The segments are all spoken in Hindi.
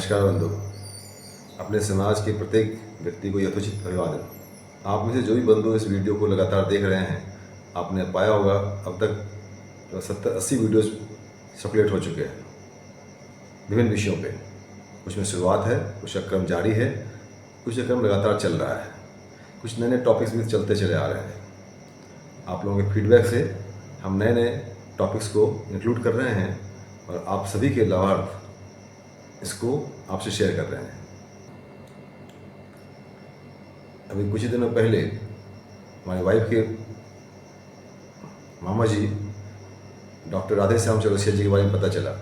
नमस्कार बंधु। अपने समाज के प्रत्येक व्यक्ति को यथोचित अभिवादन। आप में से जो भी बंधु इस वीडियो को लगातार देख रहे हैं, आपने पाया होगा अब तक 70-80 वीडियोज सर्कुलेट हो चुके हैं विभिन्न विषयों पे। कुछ में शुरुआत है, कुछ का क्रम जारी है, कुछ का क्रम लगातार चल रहा है, कुछ नए नए टॉपिक्स भी चलते चले आ रहे हैं। आप लोगों के फीडबैक से हम नए नए टॉपिक्स को इंक्लूड कर रहे हैं और आप सभी के लाभार्थ इसको आपसे शेयर कर रहे हैं। अभी कुछ ही दिनों पहले हमारी वाइफ के मामा जी डॉक्टर राधे श्याम चौरसिया जी के बारे में पता चला।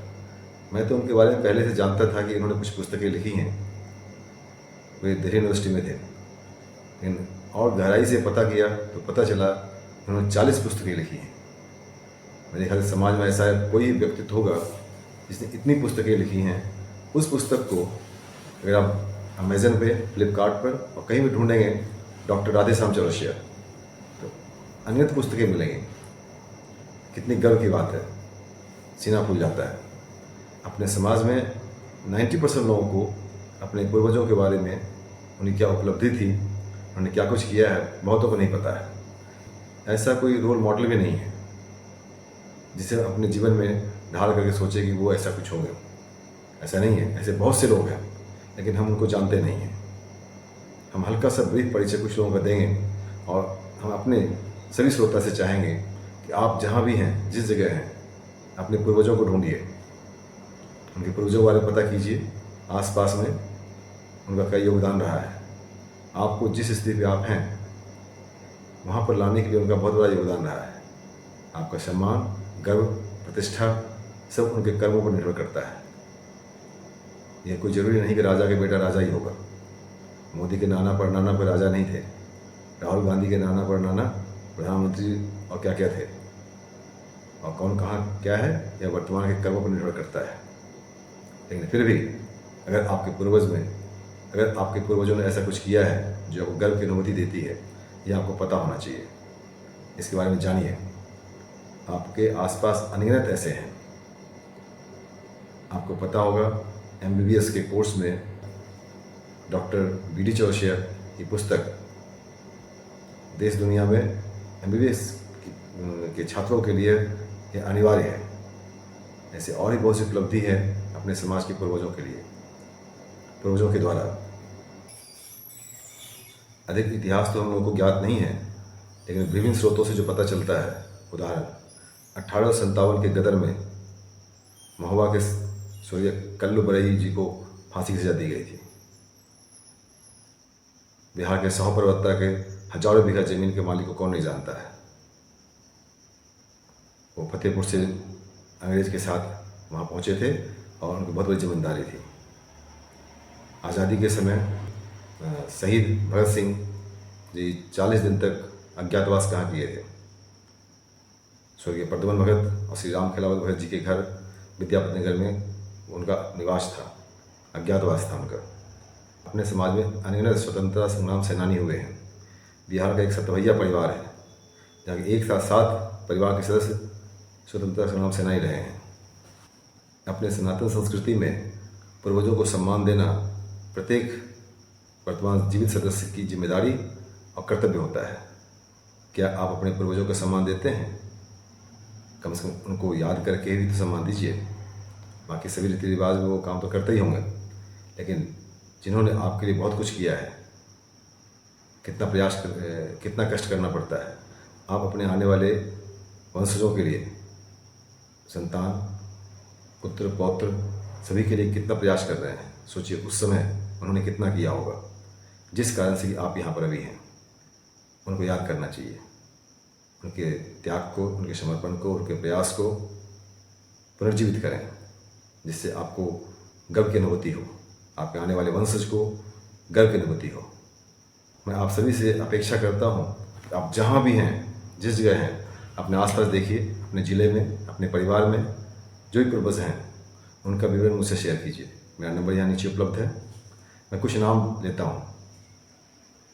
मैं तो उनके बारे में पहले से जानता था कि इन्होंने कुछ पुस्तकें लिखी हैं, वे दिल्ली यूनिवर्सिटी में थे, लेकिन और गहराई से पता किया तो पता चला उन्होंने 40 पुस्तकें लिखी हैं। मेरे ख्याल समाज में ऐसा कोई व्यक्तित्व होगा जिसने इतनी पुस्तकें लिखी हैं। उस पुस्तक को अगर आप अमेज़न पे, फ्लिपकार्ट पर और कहीं भी ढूंढेंगे डॉक्टर राधे श्याम चौरसिया, तो अनगिनत पुस्तकें मिलेंगी। कितनी गर्व की बात है, सीना फूल जाता है। अपने समाज में 90% लोगों को अपने पूर्वजों के बारे में, उनकी क्या उपलब्धि थी, उन्होंने क्या कुछ किया है, बहुतों को नहीं पता है। ऐसा कोई रोल मॉडल भी नहीं है जिसे अपने जीवन में ढाल करके सोचे कि वो ऐसा कुछ होंगे। ऐसा नहीं है, ऐसे बहुत से लोग हैं, लेकिन हम उनको जानते नहीं हैं। हम हल्का सा ब्रीफ परिचय कुछ लोगों का देंगे और हम अपने सभी श्रोता से चाहेंगे कि आप जहाँ भी हैं, जिस जगह हैं, अपने पूर्वजों को ढूंढिए, उनके पूर्वजों के बारे में पता कीजिए। आसपास में उनका क्या योगदान रहा है, आपको जिस स्थिति पे आप हैं वहाँ पर लाने के लिए उनका बहुत बड़ा योगदान रहा है। आपका सम्मान, गर्व, प्रतिष्ठा सब उनके कर्मों पर निर्भर करता है। यह कोई ज़रूरी नहीं कि राजा के बेटा राजा ही होगा। मोदी के नाना परनाना कोई राजा नहीं थे, राहुल गांधी के नाना परनाना प्रधानमंत्री और क्या क्या थे। और कौन कहाँ क्या है यह वर्तमान के कर्मों पर निर्भर करता है। लेकिन फिर भी अगर आपके पूर्वजों ने ऐसा कुछ किया है जो आपको गर्व की अनुभूति देती है, यह आपको पता होना चाहिए। इसके बारे में जानिए। आपके आसपास अनगिनत ऐसे हैं। आपको पता होगा MBBS के कोर्स में डॉक्टर BD चौरसिया की पुस्तक देश दुनिया में MBBS के छात्रों के लिए यह अनिवार्य है। ऐसे और भी बहुत सी उपलब्धि है अपने समाज के पूर्वजों के लिए, पूर्वजों के द्वारा। अधिक इतिहास तो हम लोगों को ज्ञात नहीं है, लेकिन विभिन्न स्रोतों से जो पता चलता है, उदाहरण 1857 के गदर में महोबा के सूर्य कल्लू बरई जी को फांसी की सजा दी गई थी। बिहार के सौ परवत्ता के हजारों बीघा जमीन के मालिक को कौन नहीं जानता है। वो फतेहपुर से अंग्रेज के साथ वहाँ पहुँचे थे और उनकी बहुत बड़ी जिम्मेदारी थी। आज़ादी के समय शहीद भगत सिंह जी 40 दिन तक अज्ञातवास कहाँ किए थे। स्वर्गीय प्रद्युमन भगत और श्री राम खेलावत भगत जी के घर विद्यापति नगर में उनका निवास था, अज्ञातवास था उनका। अपने समाज में अनगिनत स्वतंत्रता संग्राम सेनानी हुए हैं। बिहार का एक सतवैया परिवार है जहाँ एक साथ 7 परिवार के सदस्य स्वतंत्रता संग्राम सेनानी रहे हैं। अपने सनातन संस्कृति में पूर्वजों को सम्मान देना प्रत्येक वर्तमान जीवित सदस्य की जिम्मेदारी और कर्तव्य होता है। क्या आप अपने पूर्वजों का सम्मान देते हैं? कम से कम उनको याद करके भी तो सम्मान दीजिए। बाकी सभी रीति रिवाज में वो काम तो करते ही होंगे, लेकिन जिन्होंने आपके लिए बहुत कुछ किया है, कितना कष्ट करना पड़ता है। आप अपने आने वाले वंशजों के लिए, संतान, पुत्र, पौत्र सभी के लिए कितना प्रयास कर रहे हैं। सोचिए उस समय उन्होंने कितना किया होगा, जिस कारण से आप यहाँ पर अभी हैं। उनको याद करना चाहिए, उनके त्याग को, उनके समर्पण को, उनके प्रयास को पुनर्जीवित करें, जिससे आपको गर्व की अनुभूति हो, आपके आने वाले वंशज को गर्व की अनुभूति हो। मैं आप सभी से अपेक्षा करता हूँ कि आप जहाँ भी हैं, जिस जगह हैं, अपने आसपास देखिए, अपने ज़िले में, अपने परिवार में जो भी पूर्वज हैं उनका विवरण मुझसे शेयर कीजिए। मेरा नंबर यहाँ नीचे उपलब्ध है। मैं कुछ नाम लेता हूँ।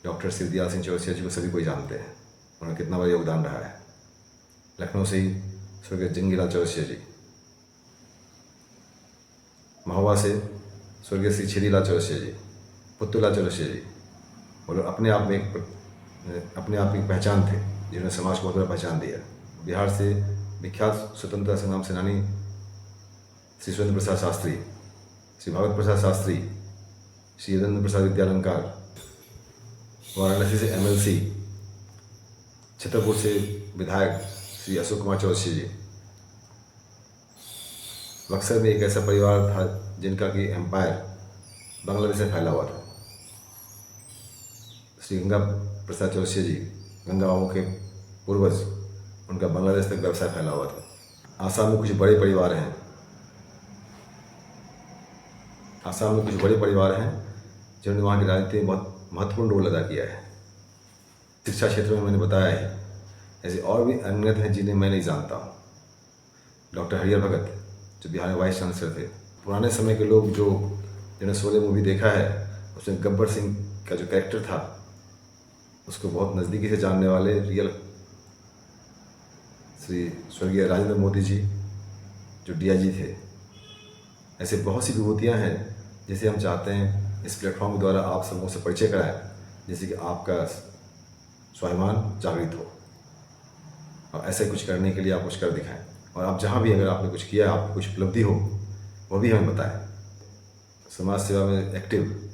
डॉक्टर शिवदयाल सिंह चौरसिया जी को सभी कोई जानते हैं, उन्होंने कितना बड़ा योगदान रहा है। लखनऊ से ही स्वर्गीय जंगीलाल चौरसिया जी, महोबा से स्वर्गीय श्री छेदीलाल चौरसिया जी, पुत्तूलाल चौरसिया जी, वो लोग अपने आप में एक पहचान थे, जिन्होंने समाज को बहुत बड़ा पहचान दिया। बिहार से विख्यात स्वतंत्रता संग्राम सेनानी श्री सुरेंद्र प्रसाद शास्त्री, श्री भागवत प्रसाद शास्त्री, श्री यदेंद्र प्रसाद विद्यालंकार, वाराणसी से MLC, छतरपुर से विधायक श्री अशोक कुमार चौरसिया जी। बक्सर में एक ऐसा परिवार था जिनका कि एम्पायर बांग्लादेश में फैला हुआ था। श्री गंगा प्रसाद चौरसिया जी, गंगा बाबू के पूर्वज, उनका बांग्लादेश तक व्यवसाय फैला हुआ था। आसाम में कुछ बड़े परिवार हैं जिन्होंने वहाँ की राजनीति में बहुत महत्वपूर्ण रोल अदा किया है। शिक्षा क्षेत्र में मैंने बताया है, ऐसे और भी अनगिनत हैं जिन्हें मैं नहीं जानता हूँ। डॉक्टर हरिहर भगत, जो बिहार में वाइस चांसलर थे। पुराने समय के लोग जिन्होंने शोले मूवी देखा है, उसमें गब्बर सिंह का जो कैरेक्टर था उसको बहुत नज़दीकी से जानने वाले रियल श्री स्वर्गीय राजेंद्र मोदी जी, जो DIG थे। ऐसे बहुत सी विभूतियाँ हैं जिसे हम चाहते हैं इस प्लेटफॉर्म के द्वारा आप सबों से परिचय कराएं, जिससे कि आपका स्वाभिमान जागृत हो और ऐसे कुछ करने के लिए आप कुछ कर दिखाएं। और आप जहाँ भी अगर आपने कुछ किया, आपकी कुछ उपलब्धि हो, वो भी हमें बताएं। समाज सेवा में एक्टिव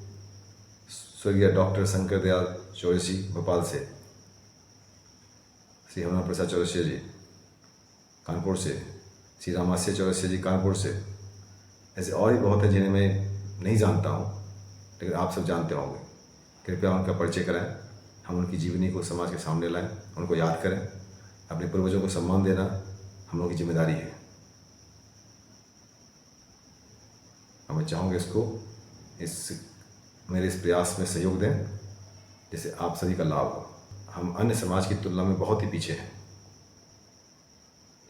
स्वर्गीय डॉक्टर शंकर दयाल चौरसी भोपाल से, श्री हनुमान प्रसाद चौरसिया जी कानपुर से, श्री रामास्या चौरसिया जी कानपुर से। ऐसे और भी बहुत हैं जिन्हें मैं नहीं जानता हूँ, लेकिन आप सब जानते होंगे। कृपया उनका परिचय कराएं, हम उनकी जीवनी को समाज के सामने लाएं, उनको याद करें। अपने पूर्वजों को सम्मान देना हम लोगों की जिम्मेदारी है। और मैं चाहूँगा मेरे इस प्रयास में सहयोग दें, जिससे आप सभी का लाभ हो। हम अन्य समाज की तुलना में बहुत ही पीछे हैं,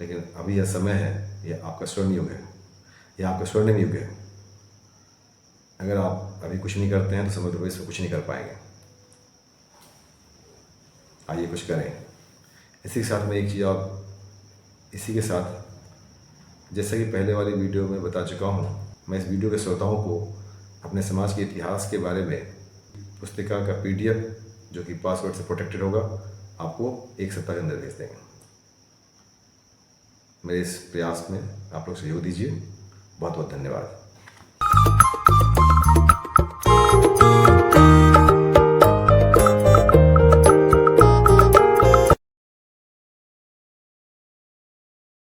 लेकिन अभी यह समय है, यह आपका स्वर्ण युग है, यह आपका स्वर्णिम युग है। अगर आप अभी कुछ नहीं करते हैं तो समग्र भविष्य में कुछ नहीं कर पाएंगे। आइए कुछ करें। इसी के साथ मैं एक चीज़ इसी के साथ, जैसे कि पहले वाली वीडियो में बता चुका हूँ, मैं इस वीडियो के श्रोताओं को अपने समाज के इतिहास के बारे में पुस्तिका का PDF, जो कि पासवर्ड से प्रोटेक्टेड होगा, आपको 1 सप्ताह के अंदर भेज देंगे। मेरे इस प्रयास में आप लोग सहयोग दीजिए। बहुत बहुत धन्यवाद।